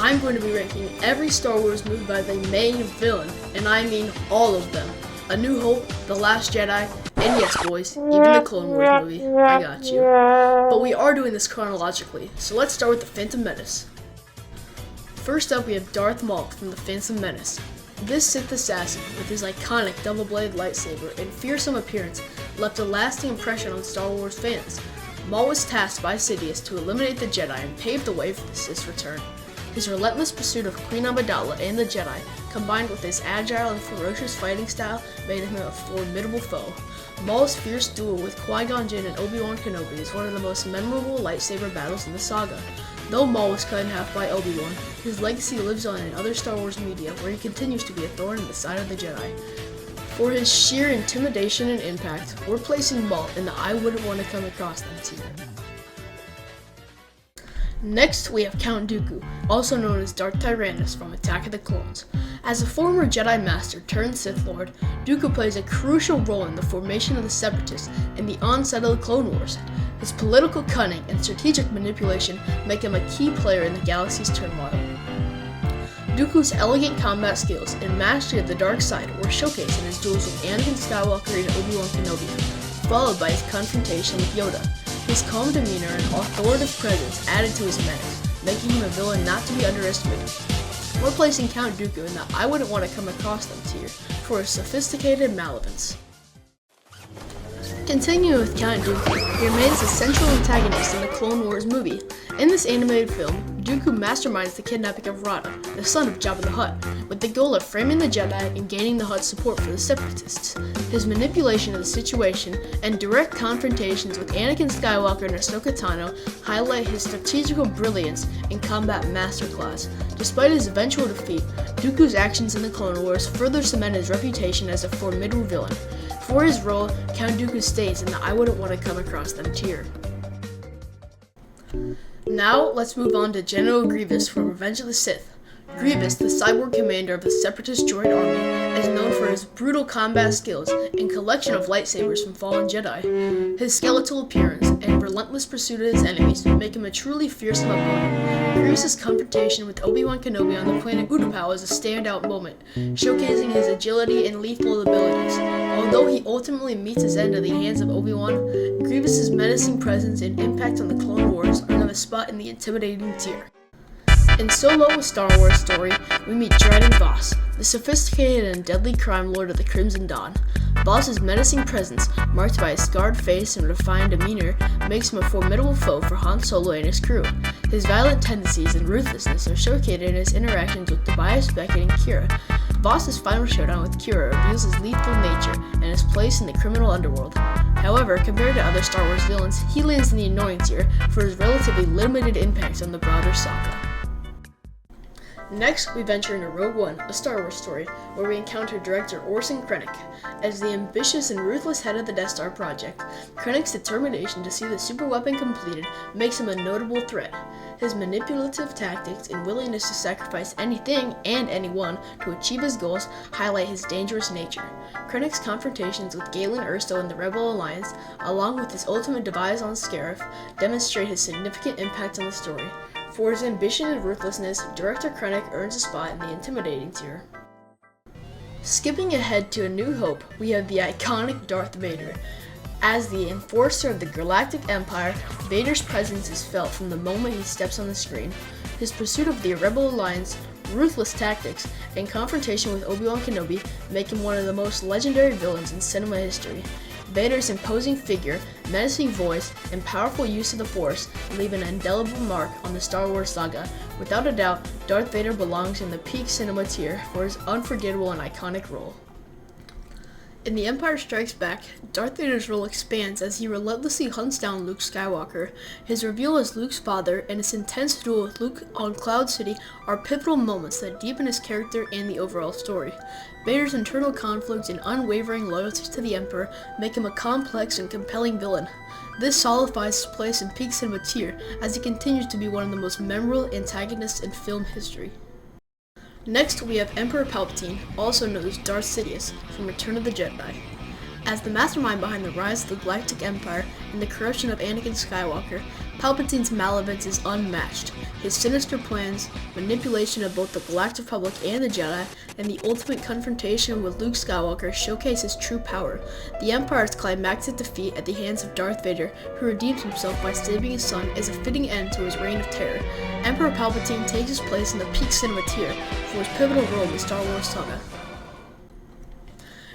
I'm going to be ranking every Star Wars movie by the main villain, and I mean all of them. A New Hope, The Last Jedi, and yes boys, even the Clone Wars movie. I got you. But we are doing this chronologically, so let's start with The Phantom Menace. First up we have Darth Maul from The Phantom Menace. This Sith assassin, with his iconic double-bladed lightsaber and fearsome appearance, left a lasting impression on Star Wars fans. Maul was tasked by Sidious to eliminate the Jedi and pave the way for the Sith's return. His relentless pursuit of Queen Amidala and the Jedi, combined with his agile and ferocious fighting style, made him a formidable foe. Maul's fierce duel with Qui-Gon Jinn and Obi-Wan Kenobi is one of the most memorable lightsaber battles in the saga. Though Maul was cut in half by Obi-Wan, his legacy lives on in other Star Wars media where he continues to be a thorn in the side of the Jedi. For his sheer intimidation and impact, we're placing Maul in the I wouldn't want to come across them tier. Next, we have Count Dooku, also known as Darth Tyrannus from Attack of the Clones. As a former Jedi Master turned Sith Lord, Dooku plays a crucial role in the formation of the Separatists and the onset of the Clone Wars. His political cunning and strategic manipulation make him a key player in the galaxy's turmoil. Dooku's elegant combat skills and mastery of the dark side were showcased in his duels with Anakin Skywalker and Obi-Wan Kenobi, followed by his confrontation with Yoda. His calm demeanor and authoritative presence added to his menace, making him a villain not to be underestimated. We're placing Count Dooku in the I wouldn't want to come across them tier for his sophisticated malevolence. Continuing with Count Dooku, he remains the central antagonist in the Clone Wars movie. In this animated film, Dooku masterminds the kidnapping of Rada, the son of Jabba the Hutt, with the goal of framing the Jedi and gaining the Hutt's support for the Separatists. His manipulation of the situation and direct confrontations with Anakin Skywalker and Ahsoka Tano highlight his strategical brilliance and combat masterclass. Despite his eventual defeat, Dooku's actions in the Clone Wars further cement his reputation as a formidable villain. For his role, Count Dooku stays in the I wouldn't want to come across them tier. Now, let's move on to General Grievous from Revenge of the Sith. Grievous, the cyborg commander of the Separatist droid army, is known for his brutal combat skills and collection of lightsabers from fallen Jedi. His skeletal appearance and relentless pursuit of his enemies make him a truly fearsome opponent. Grievous's confrontation with Obi-Wan Kenobi on the planet Utapau is a standout moment, showcasing his agility and lethal abilities. Although he ultimately meets his end at the hands of Obi-Wan, Grievous's menacing presence and impact on the Clone Wars earn him a spot in the intimidating tier. In Solo: A Star Wars Story, we meet Dryden Voss, the sophisticated and deadly crime lord of the Crimson Dawn. Voss's menacing presence, marked by a scarred face and refined demeanor, makes him a formidable foe for Han Solo and his crew. His violent tendencies and ruthlessness are showcased in his interactions with Tobias Beckett and Kira. Voss's final showdown with Kira reveals his lethal nature and his place in the criminal underworld. However, compared to other Star Wars villains, he lands in the annoying tier for his relatively limited impact on the broader saga. Next, we venture into Rogue One, A Star Wars Story, where we encounter director Orson Krennic. As the ambitious and ruthless head of the Death Star project, Krennic's determination to see the superweapon completed makes him a notable threat. His manipulative tactics and willingness to sacrifice anything and anyone to achieve his goals highlight his dangerous nature. Krennic's confrontations with Galen Erso and the Rebel Alliance, along with his ultimate demise on Scarif, demonstrate his significant impact on the story. For his ambition and ruthlessness, Director Krennic earns a spot in the intimidating tier. Skipping ahead to A New Hope, we have the iconic Darth Vader. As the enforcer of the Galactic Empire, Vader's presence is felt from the moment he steps on the screen. His pursuit of the Rebel Alliance, ruthless tactics, and confrontation with Obi-Wan Kenobi make him one of the most legendary villains in cinema history. Vader's imposing figure, menacing voice, and powerful use of the Force leave an indelible mark on the Star Wars saga. Without a doubt, Darth Vader belongs in the peak cinema tier for his unforgettable and iconic role. In The Empire Strikes Back, Darth Vader's role expands as he relentlessly hunts down Luke Skywalker. His reveal as Luke's father and his intense duel with Luke on Cloud City are pivotal moments that deepen his character and the overall story. Vader's internal conflict and unwavering loyalty to the Emperor make him a complex and compelling villain. This solidifies his place in peak cinema tier as he continues to be one of the most memorable antagonists in film history. Next, we have Emperor Palpatine, also known as Darth Sidious, from Return of the Jedi. As the mastermind behind the rise of the Galactic Empire and the corruption of Anakin Skywalker, Palpatine's malevolence is unmatched. His sinister plans, manipulation of both the Galactic Republic and the Jedi, and the ultimate confrontation with Luke Skywalker showcase his true power. The Empire's climactic defeat at the hands of Darth Vader, who redeems himself by saving his son, is a fitting end to his reign of terror. Emperor Palpatine takes his place in the peak cinema tier for his pivotal role in the Star Wars saga.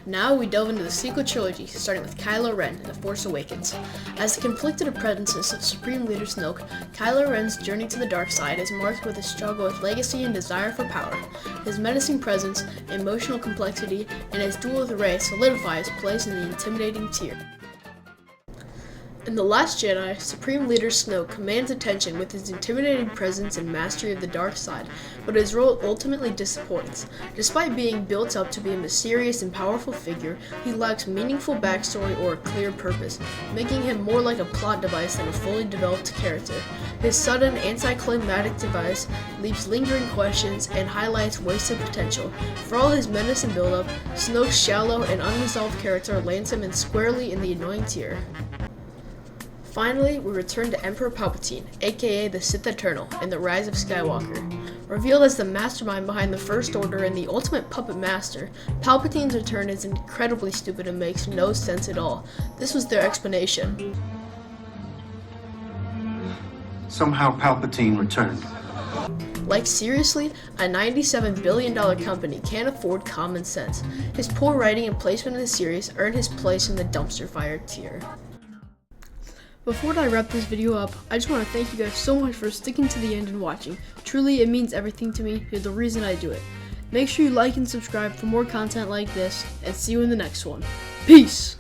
Now we delve into the sequel trilogy, starting with Kylo Ren in The Force Awakens. As the conflicted apprentice of Supreme Leader Snoke, Kylo Ren's journey to the dark side is marked with a struggle with legacy and desire for power. His menacing presence, emotional complexity, and his duel with Rey solidify his place in the intimidating tier. In The Last Jedi, Supreme Leader Snoke commands attention with his intimidating presence and mastery of the dark side, but his role ultimately disappoints. Despite being built up to be a mysterious and powerful figure, he lacks meaningful backstory or a clear purpose, making him more like a plot device than a fully developed character. His sudden, anticlimactic device leaves lingering questions and highlights wasted potential. For all his menace and build-up, Snoke's shallow and unresolved character lands him squarely in the annoying tier. Finally, we return to Emperor Palpatine, aka the Sith Eternal, in The Rise of Skywalker. Revealed as the mastermind behind the First Order and the ultimate puppet master, Palpatine's return is incredibly stupid and makes no sense at all. This was their explanation. Somehow Palpatine returned. Like seriously, a $97 billion company can't afford common sense. His poor writing and placement in the series earned his place in the dumpster fire tier. Before I wrap this video up, I just want to thank you guys so much for sticking to the end and watching. Truly, it means everything to me. You're the reason I do it. Make sure you like and subscribe for more content like this, and see you in the next one. Peace!